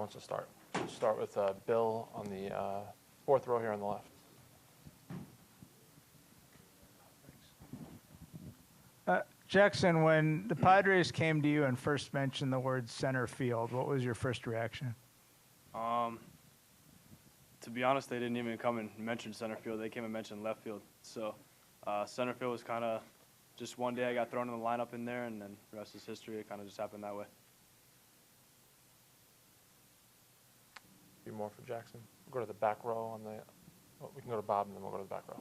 wants to start? We'll start with Bill on the fourth row here on the left. Jackson, when the Padres came to you and first mentioned the word center field, what was your first reaction? To be honest, they didn't even come and mention center field. They came and mentioned left field. So center field was kind of just one day I got thrown in the lineup in there, and then the rest is history. It kind of just happened that way. A few more for Jackson. We'll go to the back row on the. Oh, we can go to Bob, and then we'll go to the back row.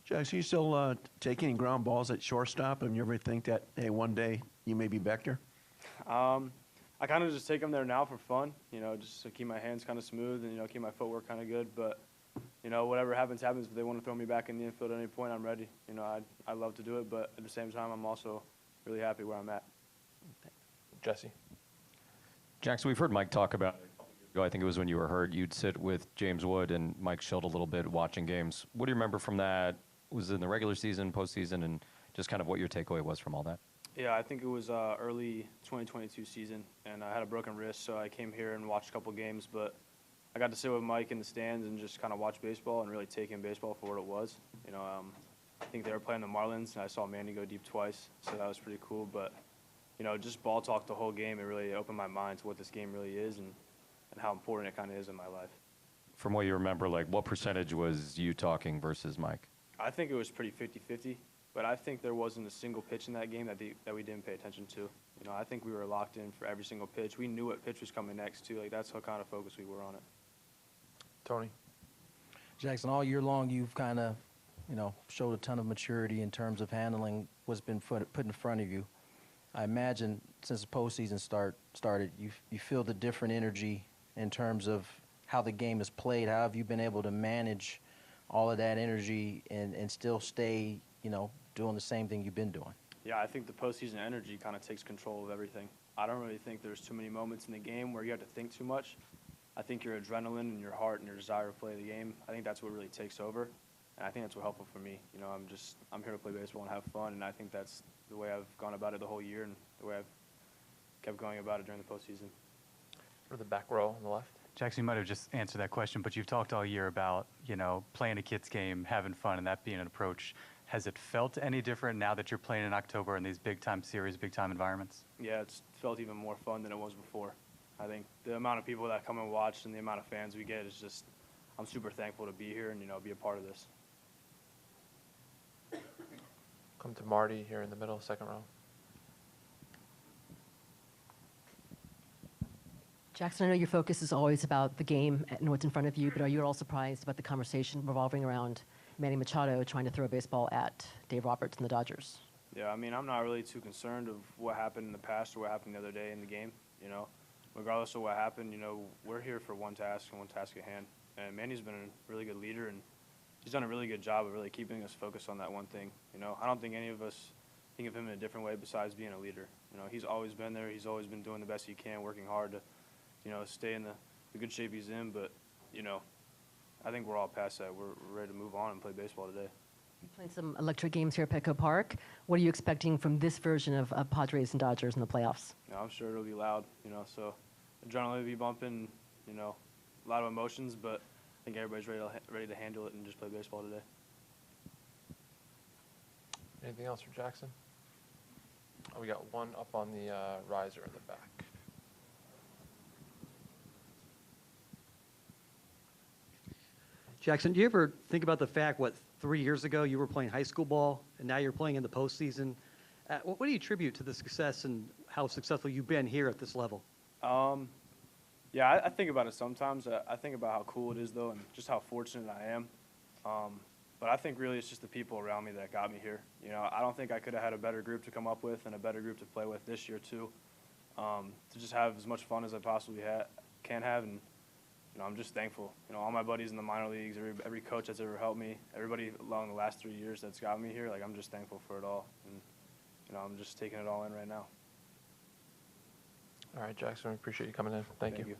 Jackson, you still taking ground balls at shortstop, and you ever think that, hey, one day you may be back there? I kind of just take them there now for fun, just to keep my hands kind of smooth and, keep my footwork kind of good. But, whatever happens, happens. If they want to throw me back in the infield at any point, I'm ready. I love to do it, but at the same time, I'm also really happy where I'm at. Jesse. Jackson, we've heard Mike talk about it. I think it was when you were hurt. You'd sit with James Wood and Mike Schilt a little bit watching games. What do you remember from that? Was it in the regular season, postseason, and just kind of what your takeaway was from all that? Yeah, I think it was early 2022 season, and I had a broken wrist, so I came here and watched a couple games. But I got to sit with Mike in the stands and just kind of watch baseball and really take in baseball for what it was. I think they were playing the Marlins, and I saw Manny go deep twice, so that was pretty cool. But, just ball talk the whole game, it really opened my mind to what this game really is and how important it kind of is in my life. From what you remember, what percentage was you talking versus Mike? I think it was pretty 50-50, but I think there wasn't a single pitch in that game that we didn't pay attention to. I think we were locked in for every single pitch. We knew what pitch was coming next, too. That's how kind of focused we were on it. Tony. Jackson, all year long you've kind of, showed a ton of maturity in terms of handling what's been put in front of you. I imagine since the postseason started, you feel the different energy in terms of how the game is played. How have you been able to manage all of that energy and still stay, doing the same thing you've been doing? Yeah, I think the postseason energy kind of takes control of everything. I don't really think there's too many moments in the game where you have to think too much. I think your adrenaline and your heart and your desire to play the game, I think that's what really takes over. And I think that's what helpful for me. I'm here to play baseball and have fun, and I think that's the way I've gone about it the whole year and the way I've kept going about it during the postseason. Or the back row on the left. Jackson, you might have just answered that question, but you've talked all year about, playing a kid's game, having fun, and that being an approach. Has it felt any different now that you're playing in October in these big-time series, big-time environments? Yeah, it's felt even more fun than it was before. I think the amount of people that come and watch and the amount of fans we get is just, I'm super thankful to be here and, be a part of this. Come to Marty here in the middle, second row. Jackson, I know your focus is always about the game and what's in front of you, but are you at all surprised about the conversation revolving around Manny Machado trying to throw a baseball at Dave Roberts and the Dodgers? Yeah, I'm not really too concerned of what happened in the past or what happened the other day in the game. Regardless of what happened, we're here for one task and one task at hand. And Manny's been a really good leader, and he's done a really good job of really keeping us focused on that one thing. I don't think any of us think of him in a different way besides being a leader. He's always been there. He's always been doing the best he can, working hard to stay in the good shape he's in. But, I think we're all past that. We're ready to move on and play baseball today. You played some electric games here at Petco Park. What are you expecting from this version of Padres and Dodgers in the playoffs? I'm sure it'll be loud, so adrenaline will be bumping, a lot of emotions, but I think everybody's ready to handle it and just play baseball today. Anything else for Jackson? Oh, we got one up on the riser in the back. Jackson, do you ever think about the fact, 3 years ago you were playing high school ball, and now you're playing in the postseason? What do you attribute to the success and how successful you've been here at this level? Yeah, I think about it sometimes. I think about how cool it is, though, and just how fortunate I am. But I think really it's just the people around me that got me here. I don't think I could have had a better group to come up with and a better group to play with this year, too, to just have as much fun as I possibly can have. And I'm just thankful. All my buddies in the minor leagues, every coach that's ever helped me, everybody along the last 3 years that's got me here, I'm just thankful for it all. And, I'm just taking it all in right now. All right, Jackson, we appreciate you coming in. Thank you.